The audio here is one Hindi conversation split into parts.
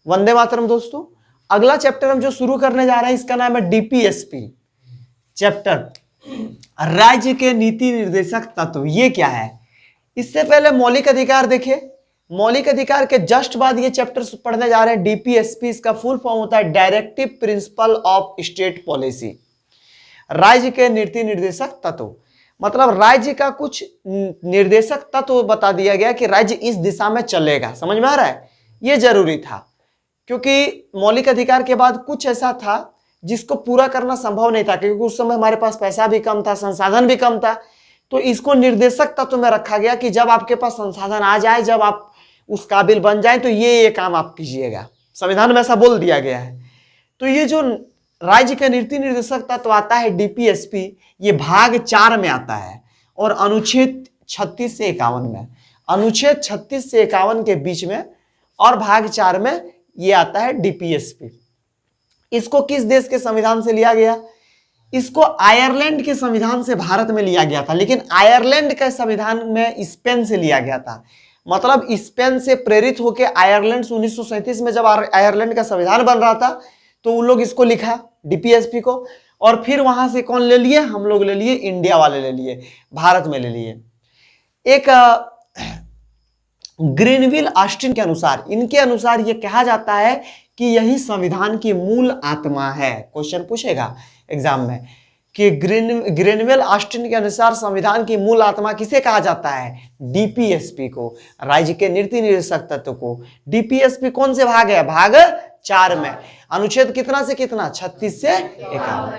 वंदे मातरम दोस्तों। अगला चैप्टर हम जो शुरू करने जा रहे हैं इसका नाम है डीपीएसपी चैप्टर, राज्य के नीति निर्देशक तत्व। ये क्या है? इससे पहले मौलिक अधिकार देखे। मौलिक अधिकार के जस्ट बाद ये चैप्टर पढ़ने जा रहे हैं डीपीएसपी। इसका फुल फॉर्म होता है directive principle of state policy. राज्य के नीति निर्देशक तत्व मतलब राज्य का कुछ निर्देशक तत्व बता दिया गया कि राज्य इस दिशा में चलेगा। समझ में आ रहा है? ये जरूरी था क्योंकि मौलिक अधिकार के बाद कुछ ऐसा था जिसको पूरा करना संभव नहीं था, क्योंकि उस समय हमारे पास पैसा भी कम था, संसाधन भी कम था। तो इसको निर्देशक तत्व में रखा गया कि जब आपके पास संसाधन आ जाए, जब आप उस काबिल बन जाए, तो ये काम आप कीजिएगा। संविधान में ऐसा बोल दिया गया है। तो ये जो राज्य का नीति निर्देशक तत्व आता है डीपीएसपी, ये भाग 4 में आता है और अनुच्छेद 36 से 51 में, अनुच्छेद 36 से 51 के बीच में और भाग 4 में ये आता है डीपीएसपी। इसको किस देश के संविधान से लिया गया? इसको आयरलैंड के संविधान से भारत में लिया गया था, लेकिन आयरलैंड के संविधान में स्पेन से लिया गया था। मतलब स्पेन से प्रेरित होकर आयरलैंड 1937 में जब आयरलैंड का संविधान बन रहा था तो उन लोग इसको लिखा डीपीएसपी को, और फिर वहां से कौन ले लिए? हम लोग ले लिए, इंडिया वाले ले लिए, भारत में ले लिए। एक ग्रीनविल ऑस्टिन के अनुसार, इनके अनुसार यह कहा जाता है कि यही संविधान की मूल आत्मा है। क्वेश्चन पूछेगा एग्जाम में कि ग्रीनवेल ऑस्टिन के अनुसार संविधान की मूल आत्मा किसे कहा जाता है? डीपीएसपी को, राज्य के नीति निर्देशक तत्व को। डीपीएसपी कौन से भाग है? भाग 4 में। अनुच्छेद कितना से कितना? 36 से 51।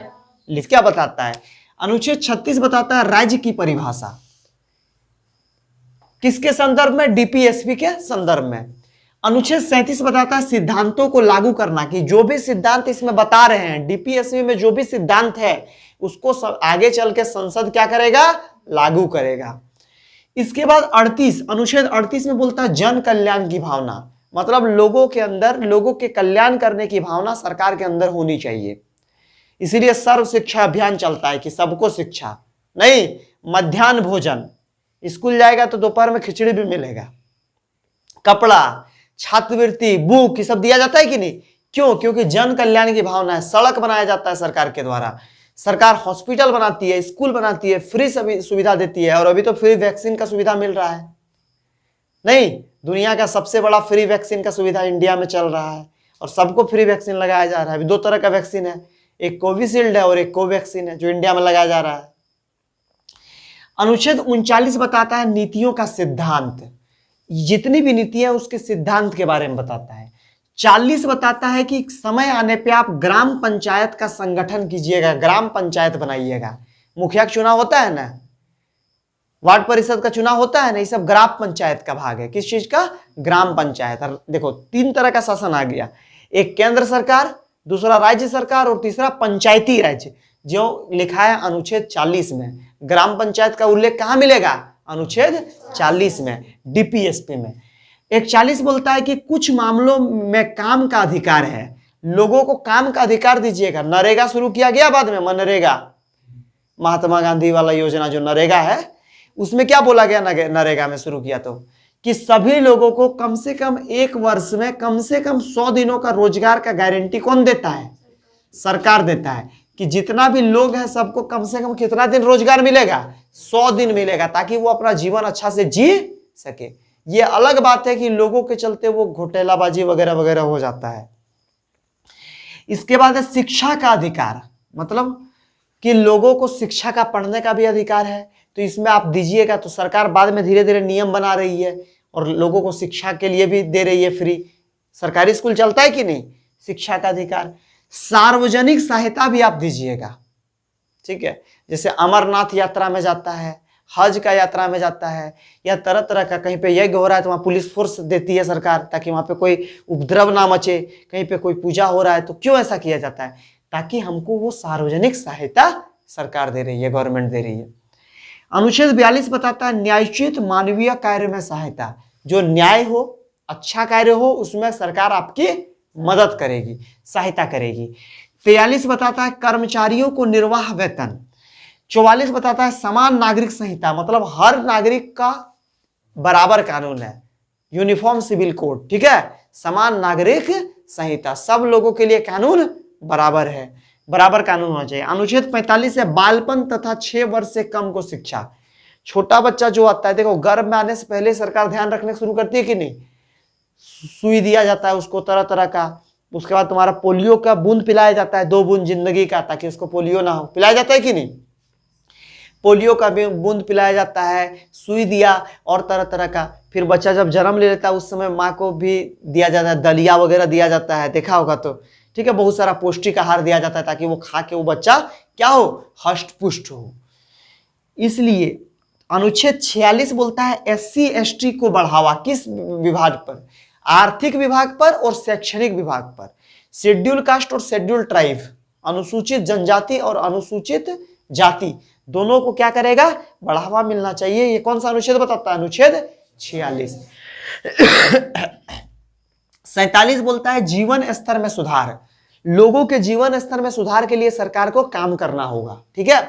लिख क्या बताता है? अनुच्छेद 36 बताता है राज्य की परिभाषा। किसके संदर्भ में? डीपीएसपी के संदर्भ में। अनुच्छेद 37 बताता है सिद्धांतों को लागू करना, कि जो भी सिद्धांत इसमें बता रहे हैं डीपीएसपी में, जो भी सिद्धांत है उसको आगे चल के संसद क्या करेगा? लागू करेगा। इसके बाद 38, अनुच्छेद 38 में बोलता है जन कल्याण की भावना, मतलब लोगों के अंदर, लोगों के कल्याण करने की भावना सरकार के अंदर होनी चाहिए। इसीलिए सर्व शिक्षा अभियान चलता है कि सबको शिक्षा, नहीं मध्याह्न भोजन, स्कूल जाएगा तो दोपहर में खिचड़ी भी मिलेगा, कपड़ा, छात्रवृत्ति, बुक, ये सब दिया जाता है कि नहीं? क्यों? क्योंकि जन कल्याण की भावना है। सड़क बनाया जाता है सरकार के द्वारा, सरकार हॉस्पिटल बनाती है, स्कूल बनाती है, फ्री सुविधा देती है, और अभी तो फ्री वैक्सीन का सुविधा मिल रहा है। नहीं, दुनिया का सबसे बड़ा फ्री वैक्सीन का सुविधा इंडिया में चल रहा है और सबको फ्री वैक्सीन लगाया जा रहा है। अभी 2 तरह का वैक्सीन है, एक कोविशील्ड है और एक कोवैक्सीन है, जो इंडिया में लगाया जा रहा है। अनुच्छेद 39 बताता है नीतियों का सिद्धांत, जितनी भी नीतियां उसके सिद्धांत के बारे में बताता है। 40 बताता है कि समय आने पे आप ग्राम पंचायत का संगठन कीजिएगा, ग्राम पंचायत बनाइएगा। मुखिया का चुनाव होता है ना, वार्ड परिषद का चुनाव होता है ना, ये सब ग्राम पंचायत का भाग है। किस चीज का? ग्राम पंचायत। देखो 3 तरह का शासन आ गया, एक केंद्र सरकार, दूसरा राज्य सरकार और तीसरा पंचायती राज्य, जो लिखा है अनुच्छेद 40 में। ग्राम पंचायत का उल्लेख कहां मिलेगा? अनुच्छेद 40 में, डीपीएसपी में। एक 40 बोलता है कि कुछ मामलों में काम का अधिकार है, लोगों को काम का अधिकार दीजिएगा। नरेगा शुरू किया गया बाद में, मनरेगा, महात्मा गांधी वाला योजना जो नरेगा है, उसमें क्या बोला गया? नरेगा में शुरू किया तो कि सभी लोगों को कम से कम 1 वर्ष में कम से कम 100 दिनों का रोजगार का गारंटी कौन देता है? सरकार देता है। कि जितना भी लोग हैं सबको कम से कम कितना दिन रोजगार मिलेगा? 100 दिन मिलेगा, ताकि वो अपना जीवन अच्छा से जी सके। ये अलग बात है कि लोगों के चलते वो घोटालाबाजी वगैरह वगैरह हो जाता है। इसके बाद है शिक्षा का अधिकार, मतलब कि लोगों को शिक्षा का, पढ़ने का भी अधिकार है। तो इसमें आप दीजिएगा तो सरकार बाद में धीरे धीरे नियम बना रही है और लोगों को शिक्षा के लिए भी दे रही है फ्री। सरकारी स्कूल चलता है कि नहीं? शिक्षा का अधिकार। सार्वजनिक सहायता भी आप दीजिएगा, ठीक है। जैसे अमरनाथ यात्रा में जाता है, हज का यात्रा में जाता है, या तरह तरह का कहीं पे यज्ञ हो रहा है तो वहाँ पुलिस फोर्स देती है सरकार, ताकि वहाँ पे कोई उपद्रव ना मचे। कहीं पे कोई पूजा हो रहा है तो क्यों ऐसा किया जाता है? ताकि हमको वो सार्वजनिक सहायता सरकार दे रही है, गवर्नमेंट दे रही है। अनुच्छेद 42 बताता है न्यायोचित मानवीय कार्य में सहायता। जो न्याय हो, अच्छा कार्य हो, उसमें सरकार आपकी मदद करेगी, सहायता करेगी। 43 बताता है कर्मचारियों को निर्वाह वेतन। 44 बताता है समान नागरिक संहिता, मतलब हर नागरिक का बराबर कानून है, यूनिफॉर्म सिविल कोड, ठीक है। समान नागरिक संहिता, सब लोगों के लिए कानून बराबर है, बराबर कानून होना चाहिए। अनुच्छेद 45 है बालपन तथा 6 वर्ष से कम को शिक्षा। छोटा बच्चा जो आता है, देखो गर्भ में आने से पहले सरकार ध्यान रखने शुरू करती है कि नहीं, सुई दिया जाता है उसको तरह तरह का, उसके बाद तुम्हारा पोलियो का बूंद पिलाया जाता है, 2 बूंद जिंदगी का, ताकि उसको पोलियो ना हो, पिलाया जाता है कि नहीं, पोलियो का बूंद पिलाया जाता है, सुई दिया और तरह तरह का। फिर बच्चा जब जन्म ले लेता है उस समय माँ को भी दिया जाता है, दलिया वगैरह दिया जाता है, देखा होगा तो, ठीक है, बहुत सारा पौष्टिक आहार दिया जाता है ताकि वो खा के वो बच्चा क्या हो, हष्ट पुष्ट हो। इसलिए अनुच्छेद 46 बोलता है SC ST को बढ़ावा, किस विभाग पर, आर्थिक विभाग पर और शैक्षणिक विभाग पर। शेड्यूल कास्ट और शेड्यूल ट्राइब, अनुसूचित जनजाति और अनुसूचित जाति, दोनों को क्या करेगा, बढ़ावा मिलना चाहिए। ये कौन सा अनुच्छेद बताता है, अनुच्छेद 46। 47 बोलता है जीवन स्तर में सुधार, लोगों के जीवन स्तर में सुधार के लिए सरकार को काम करना होगा, ठीक है।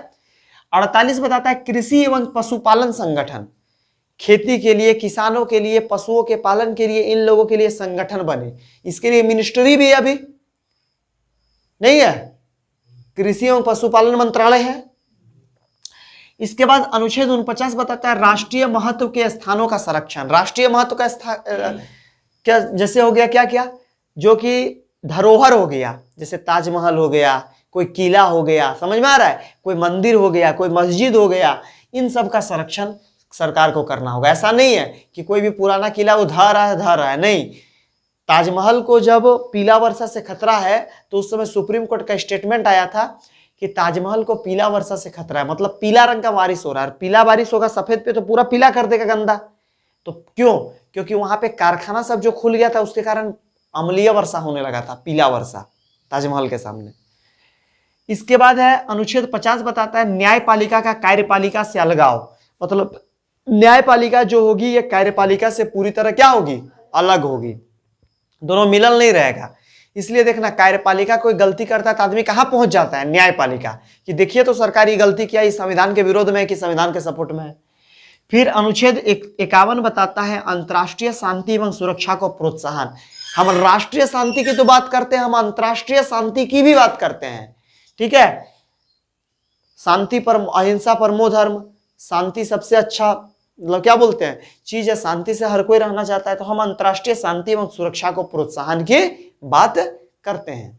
48 बताता है कृषि एवं पशुपालन संगठन, खेती के लिए, किसानों के लिए, पशुओं के पालन के लिए, इन लोगों के लिए संगठन बने। इसके लिए मिनिस्ट्री भी अभी नहीं है, कृषि एवं पशुपालन मंत्रालय है। इसके बाद अनुच्छेद 49 बताता है राष्ट्रीय महत्व के स्थानों का संरक्षण। राष्ट्रीय महत्व का क्या, जैसे हो गया क्या क्या, जो कि धरोहर हो गया, जैसे ताजमहल हो गया, कोई किला हो गया, समझ में आ रहा है, कोई मंदिर हो गया, कोई मस्जिद हो गया, इन सब का संरक्षण सरकार को करना होगा। ऐसा नहीं है कि कोई भी पुराना किला वो ढह रहा है, नहीं। ताजमहल को जब पीला वर्षा से खतरा है तो उस समय सुप्रीम कोर्ट का स्टेटमेंट आया था कि ताजमहल को पीला वर्षा से खतरा है, मतलब पीला रंग का बारिश हो रहा है, पीला बारिश होगा सफेद पे तो पूरा पीला कर देगा गंदा। तो क्यों, क्योंकि वहां पे कारखाना सब जो खुल गया था उसके कारण अम्लीय वर्षा होने लगा था, पीला वर्षा ताजमहल के सामने। इसके बाद है अनुच्छेद 50 बताता है न्यायपालिका का कार्यपालिका से अलगाव, मतलब न्यायपालिका जो होगी ये कार्यपालिका से पूरी तरह क्या होगी, अलग होगी, दोनों मिलन नहीं रहेगा। इसलिए देखना कार्यपालिका कोई गलती करता है तो आदमी कहां पहुंच जाता है, न्यायपालिका, कि देखिए तो सरकार ये गलती किया, इस संविधान के विरोध में है कि संविधान के सपोर्ट में है। फिर अनुच्छेद 51 बताता है अंतर्राष्ट्रीय शांति एवं सुरक्षा को प्रोत्साहन। हम राष्ट्रीय शांति की तो बात करते हैं, हम अंतर्राष्ट्रीय शांति की भी बात करते हैं, ठीक है। शांति पर, अहिंसा परमो धर्म, शांति सबसे अच्छा मतलब क्या बोलते हैं चीज है, शांति से हर कोई रहना चाहता है, तो हम अंतर्राष्ट्रीय शांति एवं सुरक्षा को प्रोत्साहन की बात करते हैं।